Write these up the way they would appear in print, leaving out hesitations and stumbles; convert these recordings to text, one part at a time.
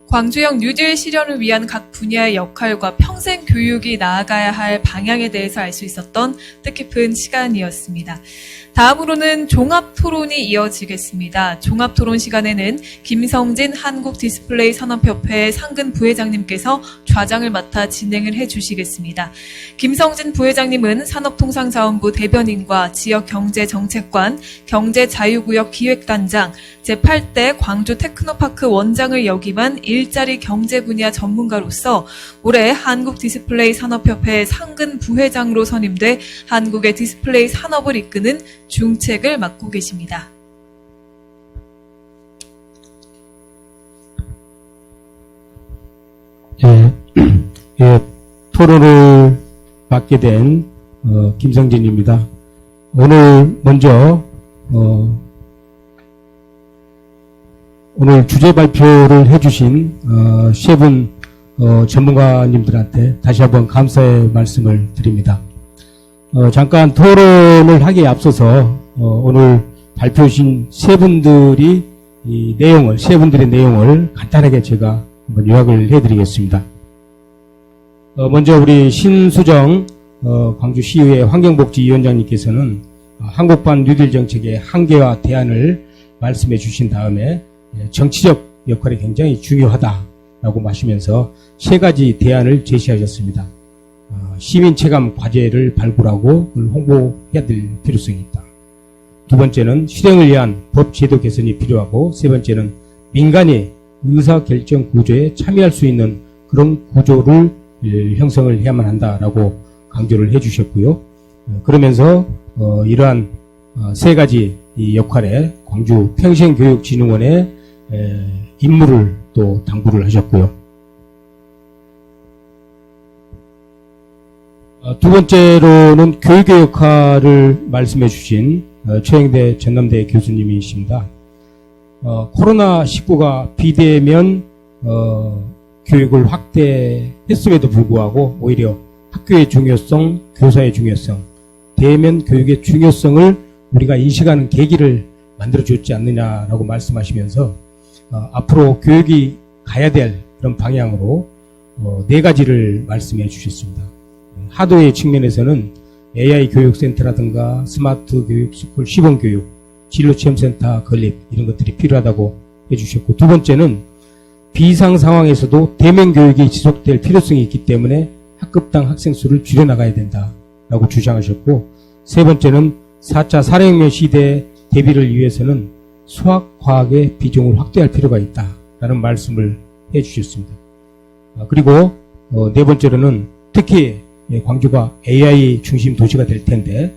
광주형 뉴딜 실현을 위한 각 분야의 역할과 평생 교육이 나아가야 할 방향에 대해서 알 수 있었던 뜻깊은 시간이었습니다. 다음으로는 종합토론이 이어지겠습니다. 종합토론 시간에는 김성진 한국디스플레이 산업협회 상근 부회장님께서 좌장을 맡아 진행을 해주시겠습니다. 김성진 부회장님은 산업통상자원부 대변인과 지역경제정책관, 경제자유구역 기획단장, 제8대 광주 테크노파크 원장을 역임한 일자리 경제 분야 전문가로서 올해 한국디스플레이 산업협회 상근 부회장으로 선임돼 한국의 디스플레이 산업을 이끄는 중책을 맡고 계십니다. 토론을 맡게 된 김성진입니다. 오늘 먼저 오늘 주제 발표를 해주신 세 분 전문가님들한테 다시 한번 감사의 말씀을 드립니다. 잠깐 토론을 하기에 앞서서 오늘 발표하신 세 분들의 내용을 간단하게 제가 한번 요약을 해드리겠습니다. 먼저 우리 신수정 광주시의회 환경복지위원장님께서는 한국판 뉴딜 정책의 한계와 대안을 말씀해 주신 다음에 정치적 역할이 굉장히 중요하다라고 하시면서 세 가지 대안을 제시하셨습니다. 시민 체감 과제를 발굴하고 그걸 홍보해야 될 필요성이 있다. 두 번째는 실행을 위한 법 제도 개선이 필요하고, 세 번째는 민간이 의사결정 구조에 참여할 수 있는 그런 구조를 형성을 해야만 한다라고 강조를 해주셨고요. 그러면서 이러한 세 가지 이 역할에 광주 평생교육진흥원의 임무를 또 당부를 하셨고요. 두 번째로는 교육의 역할을 말씀해 주신 최영대 전남대 교수님이십니다. 코로나19가 비대면 교육을 확대했음에도 불구하고 오히려 학교의 중요성, 교사의 중요성, 대면 교육의 중요성을 우리가 인식하는 계기를 만들어줬지 않느냐라고 말씀하시면서 앞으로 교육이 가야 될 그런 방향으로 네 가지를 말씀해 주셨습니다. 하드웨어 측면에서는 AI 교육센터라든가 스마트 교육, 스쿨 시범교육, 진로체험센터 건립 이런 것들이 필요하다고 해주셨고, 두 번째는 비상 상황에서도 대면 교육이 지속될 필요성이 있기 때문에 학급당 학생 수를 줄여나가야 된다라고 주장하셨고, 세 번째는 4차 산업혁명 시대에 대비를 위해서는 수학과학의 비중을 확대할 필요가 있다라는 말씀을 해주셨습니다. 그리고 네 번째로는 특히 광주가 AI 중심 도시가 될 텐데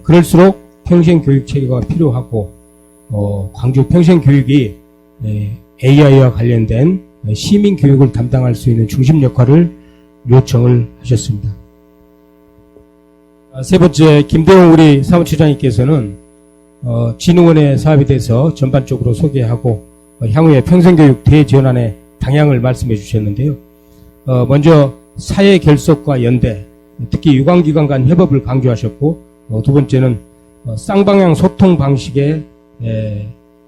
그럴수록 평생교육 체계가 필요하고 광주 평생교육이 AI와 관련된 시민교육을 담당할 수 있는 중심 역할을 요청을 하셨습니다. 세 번째, 김대웅 우리 사무처장님께서는 진흥원의 사업에 대해서 전반적으로 소개하고 향후에 평생교육 대전환의 방향을 말씀해 주셨는데요. 먼저 사회 결속과 연대, 특히 유관기관 간 협업을 강조하셨고, 두 번째는 쌍방향 소통 방식의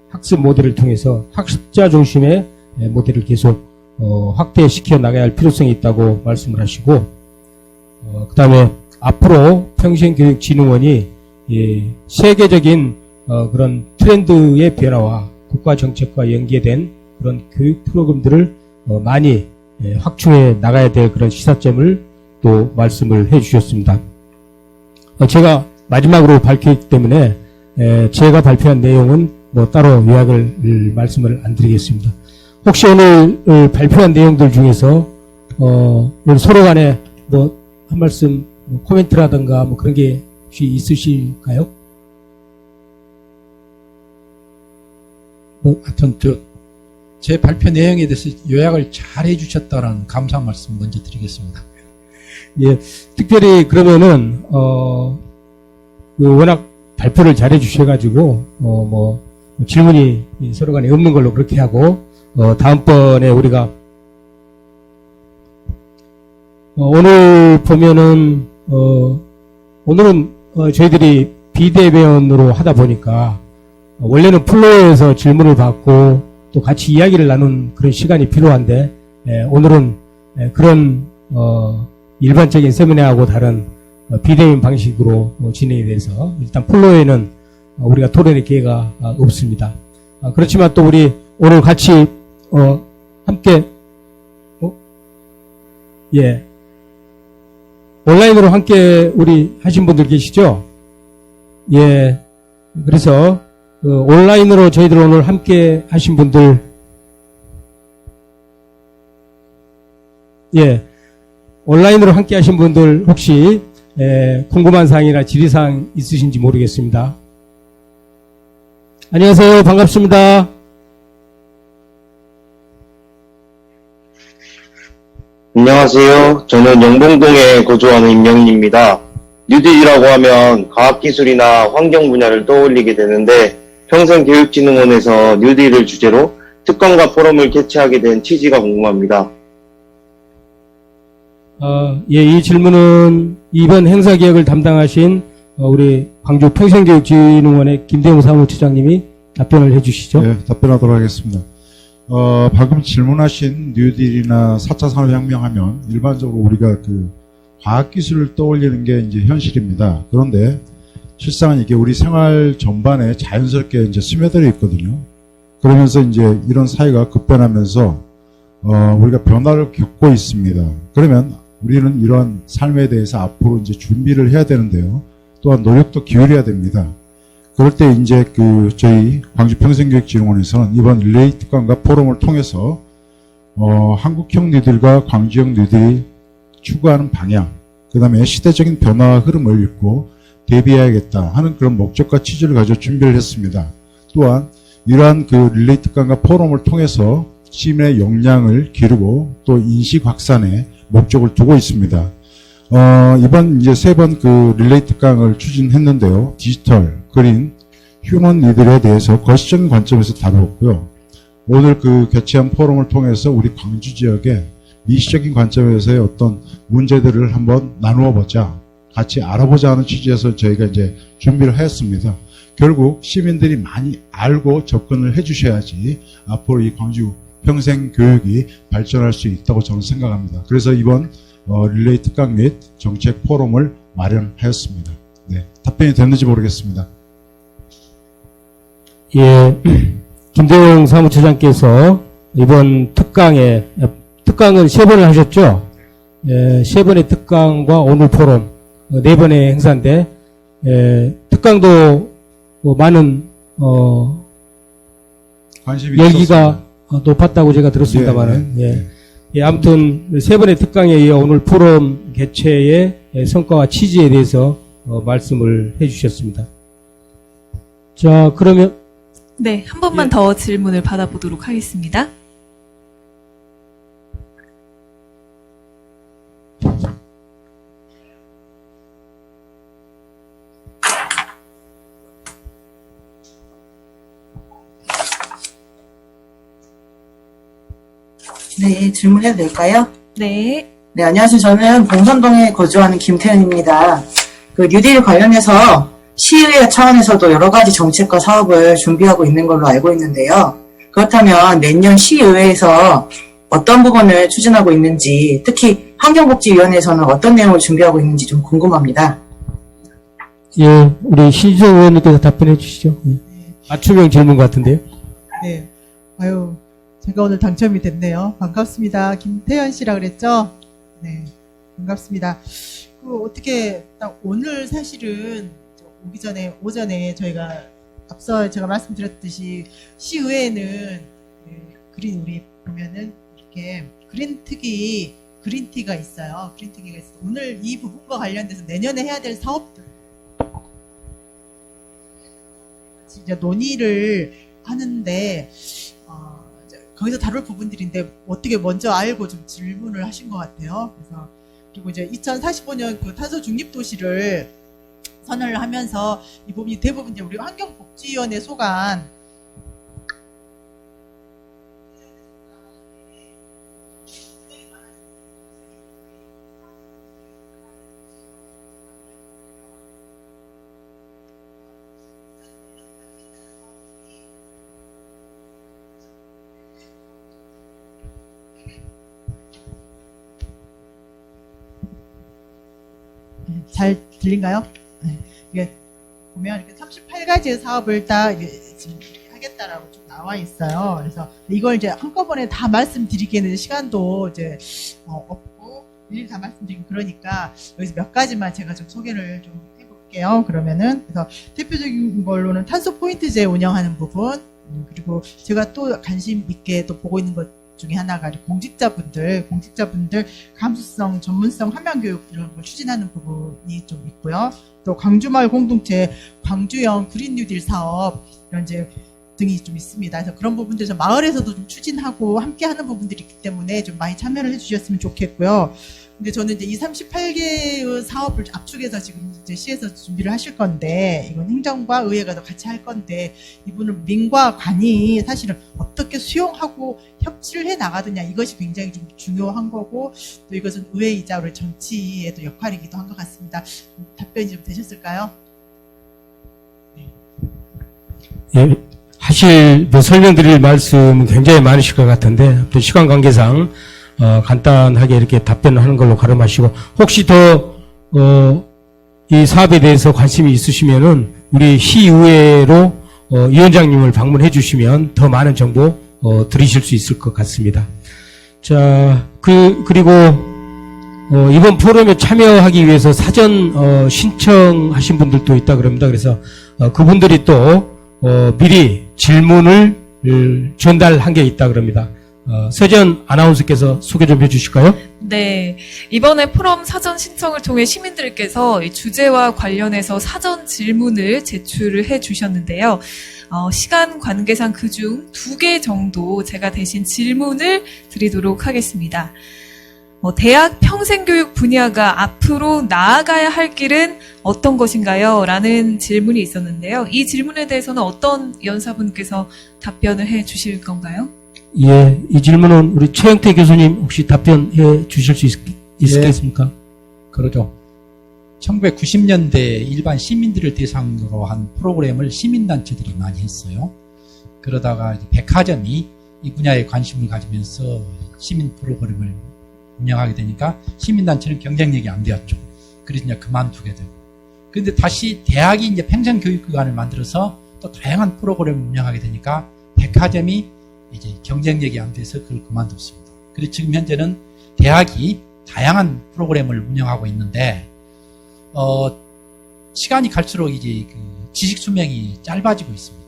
학습 모델을 통해서 학습자 중심의 모델을 계속 확대시켜 나가야 할 필요성이 있다고 말씀을 하시고, 그 다음에 앞으로 평생교육진흥원이 세계적인 그런 트렌드의 변화와 국가 정책과 연계된 그런 교육 프로그램들을 많이 확충해 나가야 될 그런 시사점을 또 말씀을 해 주셨습니다. 제가 마지막으로 밝혔기 때문에 제가 발표한 내용은 뭐 따로 요약을 말씀을 안 드리겠습니다. 혹시 오늘 발표한 내용들 중에서 서로 간에 뭐 한 말씀 코멘트라든가 뭐 그런 게 혹시 있으실까요? 하여튼 제 발표 내용에 대해서 요약을 잘 해주셨다라는 감사 말씀 먼저 드리겠습니다. 예, 특별히 그러면은 워낙 발표를 잘 해주셔가지고 뭐 질문이 서로 간에 없는 걸로 그렇게 하고 다음번에 우리가 오늘 보면은 오늘은 저희들이 비대면으로 하다 보니까 원래는 플로어에서 질문을 받고 또 같이 이야기를 나눈 그런 시간이 필요한데 오늘은 그런 일반적인 세미나하고 다른 비대면 방식으로 진행이 돼서 일단 플로에는 우리가 토론의 기회가 없습니다. 그렇지만 또 우리 오늘 같이 함께 온라인으로 함께 우리 하신 분들 계시죠? 예. 그래서 온라인으로 저희들 오늘 함께 하신 분들 온라인으로 함께 하신 분들 혹시 궁금한 사항이나 질의사항 있으신지 모르겠습니다. 안녕하세요. 반갑습니다. 안녕하세요. 저는 영봉동에 거주하는 임영희입니다. 뉴딜이라고 하면 과학기술이나 환경 분야를 떠올리게 되는데 평생교육진흥원에서 뉴딜을 주제로 특강과 포럼을 개최하게 된 취지가 궁금합니다. 이 질문은 이번 행사 기획을 담당하신 우리 광주 평생교육진흥원의 김대웅 사무처장님이 답변을 해주시죠. 네, 답변하도록 하겠습니다. 방금 질문하신 뉴딜이나 4차 산업혁명 하면 일반적으로 우리가 그 과학기술을 떠올리는 게 이제 현실입니다. 그런데 실상은 이게 우리 생활 전반에 자연스럽게 이제 스며들어 있거든요. 그러면서 이제 이런 사회가 급변하면서 우리가 변화를 겪고 있습니다. 그러면 우리는 이러한 삶에 대해서 앞으로 이제 준비를 해야 되는데요. 또한 노력도 기울여야 됩니다. 그럴 때 이제 저희 광주평생교육진흥원에서는 이번 릴레이 특강과 포럼을 통해서 한국형 뉴딜과 광주형 뉴딜이 추구하는 방향, 그 다음에 시대적인 변화와 흐름을 읽고 대비해야겠다 하는 그런 목적과 취지를 가지고 준비를 했습니다. 또한 이러한 릴레이 특강과 포럼을 통해서 시민의 역량을 기르고 또 인식 확산에 목적을 두고 있습니다. 이번 이제 세 번 릴레이 특강을 추진했는데요. 디지털, 그린, 휴먼 니들에 대해서 거시적인 관점에서 다루었고요. 오늘 개최한 포럼을 통해서 우리 광주 지역의 미시적인 관점에서의 어떤 문제들을 한번 나누어 보자, 같이 알아보자 하는 취지에서 저희가 이제 준비를 했습니다. 결국 시민들이 많이 알고 접근을 해주셔야지 앞으로 이 광주 평생 교육이 발전할 수 있다고 저는 생각합니다. 그래서 이번 릴레이 특강 및 정책 포럼을 마련하였습니다. 네, 답변이 됐는지 모르겠습니다. 예, 김대웅 사무처장께서 이번 특강은 3번을 하셨죠? 예, 3번의 특강과 오늘 포럼, 4번의 행사인데, 특강도 많은, 관심이 열기가 있었습니다. 높았다고 제가 들었습니다만은, 아무튼 3번의 특강에 이어 오늘 포럼 개최의 성과와 취지에 대해서 말씀을 해주셨습니다. 자, 그러면 네, 한 번만 더 질문을 받아보도록 하겠습니다. 네, 질문해도 될까요? 네. 네, 안녕하세요. 저는 봉선동에 거주하는 김태현입니다. 뉴딜 관련해서 시의회 차원에서도 여러 가지 정책과 사업을 준비하고 있는 걸로 알고 있는데요. 그렇다면 내년 시의회에서 어떤 부분을 추진하고 있는지, 특히 환경복지위원회에서는 어떤 내용을 준비하고 있는지 좀 궁금합니다. 예, 우리 신지정 의원님께서 답변해 주시죠. 맞춤형 질문 같은데요. 네. 아유, 제가 오늘 당첨이 됐네요. 반갑습니다. 김태현 씨라 그랬죠? 네. 반갑습니다. 어떻게, 딱 오늘 사실은 오기 전에, 오전에 저희가 앞서 제가 말씀드렸듯이 시의회에는 그린, 우리 보면은 이렇게 그린티가 있어요. 그린티가 있어요. 오늘 이 부분과 관련돼서 내년에 해야 될 사업들, 이제 논의를 하는데, 거기서 다룰 부분들인데 어떻게 먼저 알고 좀 질문을 하신 것 같아요. 그래서 그리고 이제 2045년 탄소 중립 도시를 선언을 하면서 이 부분이 대부분 이제 우리 환경복지위원회 소관 잘 들린가요? 네. 이게 보면 이렇게 38가지의 사업을 다 이게 지금 하겠다라고 좀 나와 있어요. 그래서 이걸 이제 한꺼번에 다 말씀드리기에는 시간도 이제 없고 일일이 다 말씀드리고 그러니까 여기서 몇 가지만 제가 좀 소개를 좀 해볼게요. 그러면은 그래서 대표적인 걸로는 탄소 포인트제 운영하는 부분, 그리고 제가 또 관심 있게 또 보고 있는 것 중에 하나가 공직자분들 감수성, 전문성 환경 교육 이런 걸 추진하는 부분이 좀 있고요. 또 광주마을 공동체 광주형 그린 뉴딜 사업 이런 이제 등이 좀 있습니다. 그래서 그런 부분들에서 마을에서도 좀 추진하고 함께 하는 부분들이 있기 때문에 좀 많이 참여를 해주셨으면 좋겠고요. 근데 저는 이제 이 38개의 사업을 압축해서 지금 이제 시에서 준비를 하실 건데, 이건 행정과 의회가 더 같이 할 건데, 이분은 민과 관이 사실은 어떻게 수용하고 협치를 해 나가느냐, 이것이 굉장히 좀 중요한 거고, 또 이것은 의회이자 우리 정치의 또 역할이기도 한 것 같습니다. 답변이 좀 되셨을까요? 예, 하실, 설명드릴 말씀은 굉장히 많으실 것 같은데, 또 시간 관계상, 간단하게 이렇게 답변을 하는 걸로 가름하시고, 혹시 더, 이 사업에 대해서 관심이 있으시면은, 우리 시의회로, 위원장님을 방문해 주시면 더 많은 정보, 들으실 수 있을 것 같습니다. 자, 그리고, 이번 포럼에 참여하기 위해서 사전, 신청하신 분들도 있다 그럽니다. 그래서, 그분들이 또, 미리 질문을 전달한 게 있다 그럽니다. 서전 아나운서께서 소개 좀 해주실까요? 네. 이번에 포럼 사전 신청을 통해 시민들께서 이 주제와 관련해서 사전 질문을 제출을 해 주셨는데요. 시간 관계상 그중 2개 정도 제가 대신 질문을 드리도록 하겠습니다. 대학 평생교육 분야가 앞으로 나아가야 할 길은 어떤 것인가요? 라는 질문이 있었는데요. 이 질문에 대해서는 어떤 연사분께서 답변을 해 주실 건가요? 예, 이 질문은 우리 최영태 교수님 혹시 답변해 주실 수 있겠습니까? 그러죠. 1990년대 일반 시민들을 대상으로 한 프로그램을 시민단체들이 많이 했어요. 그러다가 이제 백화점이 이 분야에 관심을 가지면서 시민 프로그램을 운영하게 되니까 시민단체는 경쟁력이 안 되었죠. 그래서 이제 그만두게 되고. 그런데 다시 대학이 이제 평생교육기관을 만들어서 또 다양한 프로그램을 운영하게 되니까 백화점이 이제 경쟁력이 안 돼서 그걸 그만뒀습니다. 그래서 지금 현재는 대학이 다양한 프로그램을 운영하고 있는데, 시간이 갈수록 이제 그 지식 수명이 짧아지고 있습니다.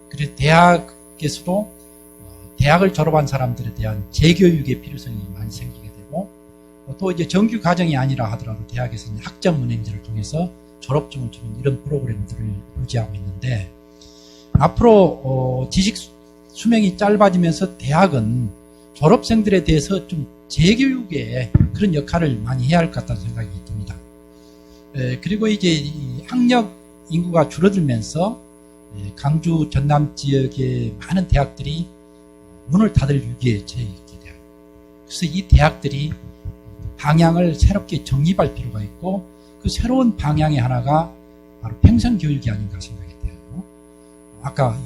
그래서 대학에서도 대학을 졸업한 사람들에 대한 재교육의 필요성이 많이 생기게 되고, 또 이제 정규 과정이 아니라 하더라도 대학에서는 학점 운행제를 통해서 졸업증을 주는 이런 프로그램들을 유지하고 있는데, 앞으로 지식 수명이 짧아지면서 대학은 졸업생들에 대해서 좀 재교육의 그런 역할을 많이 해야 할 것 같다는 생각이 듭니다. 그리고 이제 이 학력 인구가 줄어들면서 강주 전남 지역의 많은 대학들이 문을 닫을 위기에 처해 있게 돼요. 그래서 이 대학들이 방향을 새롭게 정립할 필요가 있고, 그 새로운 방향의 하나가 바로 평생교육이 아닌가 생각이 돼요. 아까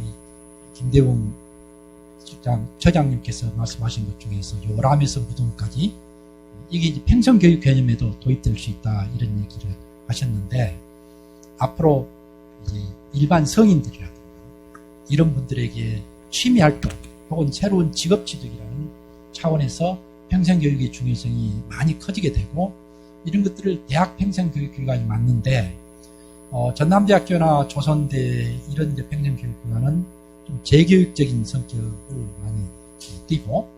김대웅 처장님께서 말씀하신 것 중에서 요람에서 무덤까지 이게 이제 평생교육 개념에도 도입될 수 있다 이런 얘기를 하셨는데, 앞으로 이제 일반 성인들이라든가 이런 분들에게 취미활동 혹은 새로운 직업 취득이라는 차원에서 평생교육의 중요성이 많이 커지게 되고, 이런 것들을 대학 평생교육기관이 맞는데, 전남대학교나 조선대 이런 이제 평생교육기관은 좀 재교육적인 성격을 많이 띠고,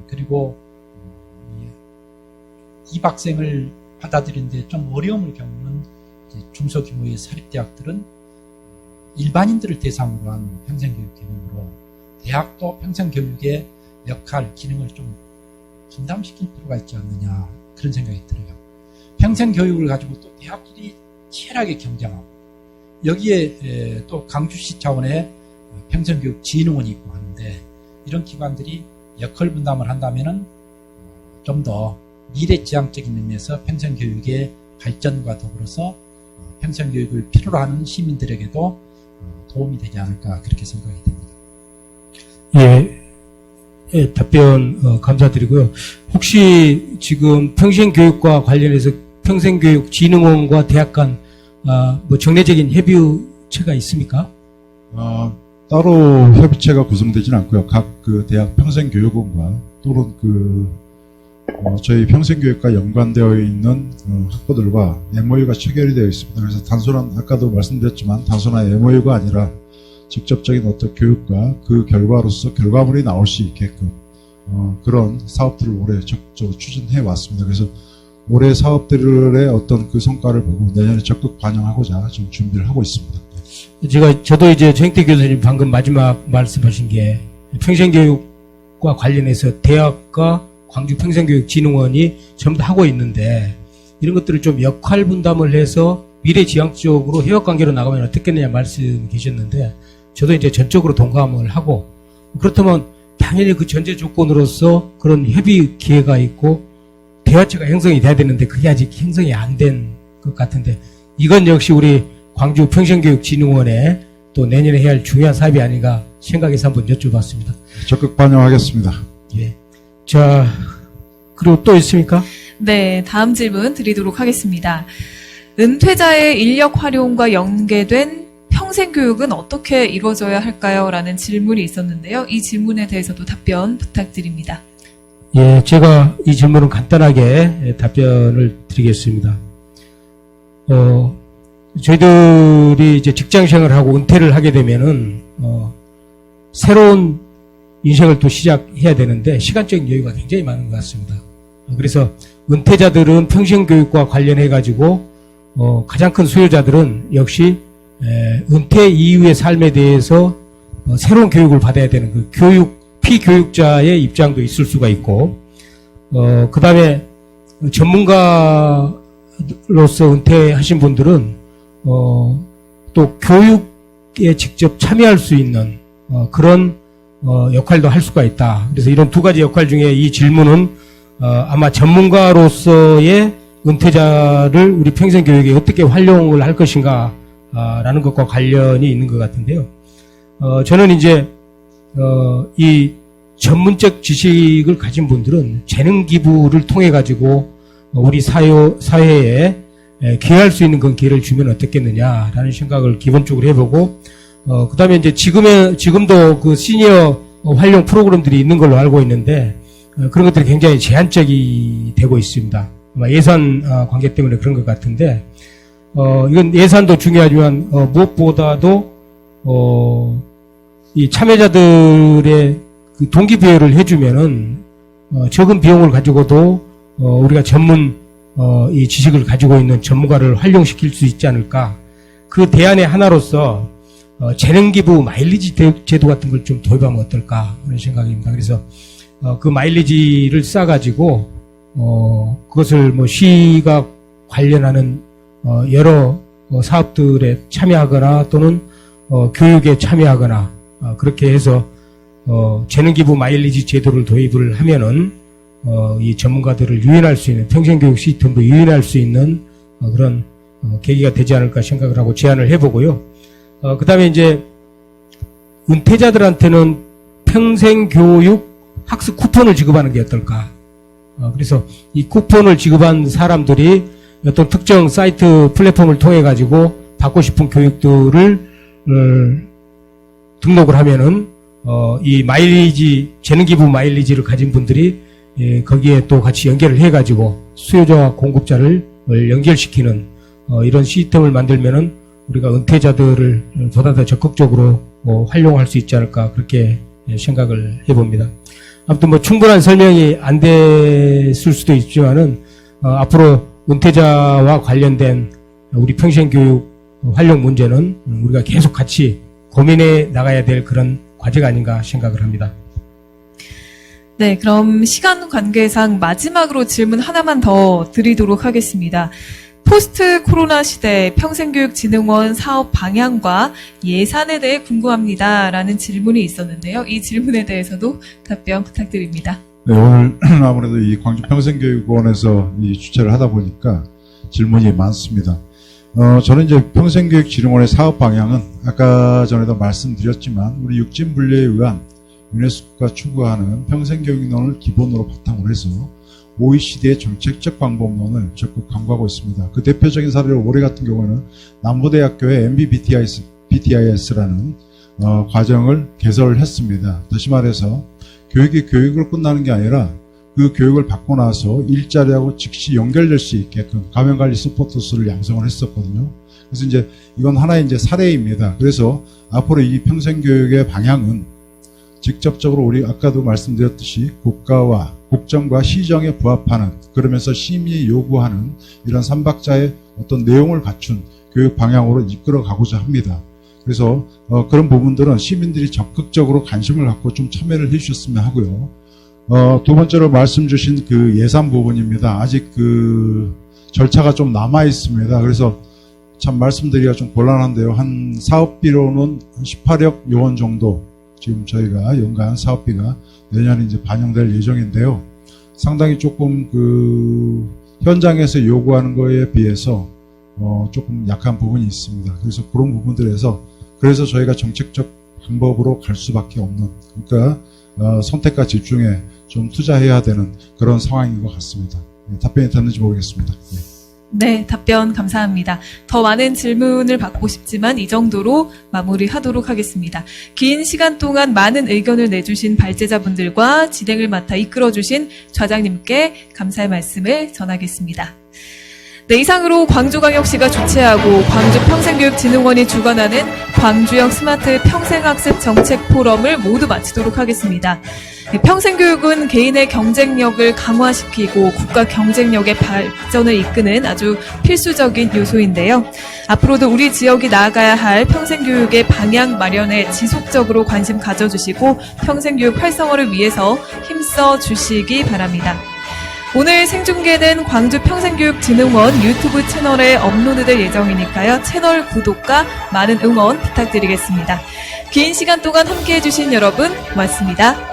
그리고 입학생을 받아들이는데 좀 어려움을 겪는 중소규모의 사립대학들은 일반인들을 대상으로 한 평생교육 개념으로 대학도 평생교육의 역할, 기능을 좀 분담시킬 필요가 있지 않느냐 그런 생각이 들어요. 평생교육을 가지고 또 대학끼리 치열하게 경쟁하고, 여기에 또 강주시 차원의 평생교육진흥원이 있고 하는데, 이런 기관들이 역할 분담을 한다면은 좀 더 미래지향적인 의미에서 평생교육의 발전과 더불어서 평생교육을 필요로 하는 시민들에게도 도움이 되지 않을까 그렇게 생각이 됩니다. 예, 답변 감사드리고요. 혹시 지금 평생교육과 관련해서 평생교육진흥원과 대학 간 뭐 정례적인 협의체가 있습니까? 따로 협의체가 구성되지는 않고요. 각 그 대학 평생교육원과 또는 저희 평생교육과 연관되어 있는 학부들과 MOU가 체결이 되어 있습니다. 그래서 단순한, 아까도 말씀드렸지만 단순한 MOU가 아니라 직접적인 어떤 교육과 그 결과로서 결과물이 나올 수 있게끔 그런 사업들을 올해 적극적으로 추진해 왔습니다. 그래서 올해 사업들의 어떤 그 성과를 보고 내년에 적극 반영하고자 지금 준비를 하고 있습니다. 저도 이제 정택 교수님 방금 마지막 말씀하신 게 평생교육과 관련해서 대학과 광주 평생교육진흥원이 전부 다 하고 있는데 이런 것들을 좀 역할 분담을 해서 미래지향적으로 협업관계로 나가면 어떻겠느냐 말씀 계셨는데 저도 이제 전적으로 동감을 하고 그렇다면 당연히 그 전제 조건으로서 그런 협의 기회가 있고 대화체가 형성이 돼야 되는데 그게 아직 형성이 안 된 것 같은데 이건 역시 우리 광주 평생교육진흥원에 또 내년에 해야 할 중요한 사업이 아닌가 생각해서 한번 여쭤봤습니다. 적극 반영하겠습니다. 예. 자, 그리고 또 있습니까? 네, 다음 질문 드리도록 하겠습니다. 은퇴자의 인력 활용과 연계된 평생교육은 어떻게 이루어져야 할까요? 라는 질문이 있었는데요. 이 질문에 대해서도 답변 부탁드립니다. 예, 제가 이 질문은 간단하게 답변을 드리겠습니다. 저희들이 이제 직장 생활을 하고 은퇴를 하게 되면은, 새로운 인생을 또 시작해야 되는데, 시간적인 여유가 굉장히 많은 것 같습니다. 그래서 은퇴자들은 평생교육과 관련해가지고, 가장 큰 수요자들은 역시, 은퇴 이후의 삶에 대해서 새로운 교육을 받아야 되는 그 피교육자의 입장도 있을 수가 있고, 그 다음에 전문가로서 은퇴하신 분들은, 또 교육에 직접 참여할 수 있는, 그런, 역할도 할 수가 있다. 그래서 이런 두 가지 역할 중에 이 질문은, 아마 전문가로서의 은퇴자를 우리 평생교육에 어떻게 활용을 할 것인가, 라는 것과 관련이 있는 것 같은데요. 저는 이제, 이 전문적 지식을 가진 분들은 재능 기부를 통해 가지고 우리 사회에 기여할 수 있는 그런 기회를 주면 어떻겠느냐라는 생각을 기본적으로 해보고, 그 다음에 이제 지금도 그 시니어 활용 프로그램들이 있는 걸로 알고 있는데, 그런 것들이 굉장히 제한적이 되고 있습니다. 아마 예산 관계 때문에 그런 것 같은데, 이건 예산도 중요하지만, 무엇보다도, 이 참여자들의 그 동기부여를 해주면은, 적은 비용을 가지고도, 우리가 이 지식을 가지고 있는 전문가를 활용시킬 수 있지 않을까. 그 대안의 하나로서, 재능기부 마일리지 제도 같은 걸 좀 도입하면 어떨까. 그런 생각입니다. 그래서, 그 마일리지를 싸가지고, 그것을 뭐 시가 관련하는, 여러 사업들에 참여하거나 또는, 교육에 참여하거나, 그렇게 해서, 재능기부 마일리지 제도를 도입을 하면은, 이 전문가들을 유인할 수 있는, 평생교육 시스템도 유인할 수 있는, 그런, 계기가 되지 않을까 생각을 하고 제안을 해보고요. 그 다음에 이제, 은퇴자들한테는 평생교육 학습 쿠폰을 지급하는 게 어떨까. 그래서 이 쿠폰을 지급한 사람들이 어떤 특정 사이트 플랫폼을 통해 가지고 받고 싶은 교육들을, 등록을 하면은, 이 마일리지, 재능기부 마일리지를 가진 분들이 거기에 또 같이 연결을 해가지고 수요자와 공급자를 연결시키는 이런 시스템을 만들면은 우리가 은퇴자들을 보다 더 적극적으로 활용할 수 있지 않을까 그렇게 생각을 해봅니다. 아무튼 뭐 충분한 설명이 안 됐을 수도 있지만은 앞으로 은퇴자와 관련된 우리 평생교육 활용 문제는 우리가 계속 같이 고민해 나가야 될 그런 과제가 아닌가 생각을 합니다. 네, 그럼 시간 관계상 마지막으로 질문 하나만 더 드리도록 하겠습니다. 포스트 코로나 시대 평생교육진흥원 사업 방향과 예산에 대해 궁금합니다. 라는 질문이 있었는데요. 이 질문에 대해서도 답변 부탁드립니다. 네, 오늘 아무래도 이 광주 평생교육원에서 이 주최를 하다 보니까 질문이 많습니다. 저는 이제 평생교육진흥원의 사업 방향은 아까 전에도 말씀드렸지만 우리 육진분류에 의한 유네스코가 추구하는 평생교육론을 기본으로 바탕으로 해서 OECD의 정책적 방법론을 적극 강구하고 있습니다. 그 대표적인 사례로 올해 같은 경우는 남부대학교의 MBBTIS라는 과정을 개설을 했습니다. 다시 말해서 교육이 교육으로 끝나는 게 아니라 그 교육을 받고 나서 일자리하고 즉시 연결될 수 있게끔 가면관리 서포터스를 양성을 했었거든요. 그래서 이제 이건 하나의 이제 사례입니다. 그래서 앞으로 이 평생교육의 방향은 직접적으로 우리 아까도 말씀드렸듯이 국가와 국정과 시정에 부합하는, 그러면서 시민이 요구하는 이런 삼박자의 어떤 내용을 갖춘 교육 방향으로 이끌어 가고자 합니다. 그래서 그런 부분들은 시민들이 적극적으로 관심을 갖고 좀 참여를 해주셨으면 하고요. 두 번째로 말씀 주신 그 예산 부분입니다. 아직 그 절차가 좀 남아 있습니다. 그래서 참 말씀드리기가 좀 곤란한데요. 한 사업비로는 한 18억 원 정도 지금 저희가 연간 사업비가 내년에 이제 반영될 예정인데요. 상당히 조금 그 현장에서 요구하는 거에 비해서 조금 약한 부분이 있습니다. 그래서 그런 부분들에서 그래서 저희가 정책적 방법으로 갈 수밖에 없는, 그러니까 선택과 집중에 좀 투자해야 되는 그런 상황인 것 같습니다. 답변이 됐는지 모르겠습니다. 네, 답변 감사합니다. 더 많은 질문을 받고 싶지만 이 정도로 마무리하도록 하겠습니다. 긴 시간 동안 많은 의견을 내주신 발제자분들과 진행을 맡아 이끌어주신 좌장님께 감사의 말씀을 전하겠습니다. 네, 이상으로 광주광역시가 주최하고 광주평생교육진흥원이 주관하는 광주형 스마트 평생학습 정책 포럼을 모두 마치도록 하겠습니다. 평생교육은 개인의 경쟁력을 강화시키고 국가 경쟁력의 발전을 이끄는 아주 필수적인 요소인데요. 앞으로도 우리 지역이 나아가야 할 평생교육의 방향 마련에 지속적으로 관심 가져주시고 평생교육 활성화를 위해서 힘써 주시기 바랍니다. 오늘 생중계는 광주평생교육진흥원 유튜브 채널에 업로드될 예정이니까요. 채널 구독과 많은 응원 부탁드리겠습니다. 긴 시간 동안 함께해 주신 여러분 고맙습니다.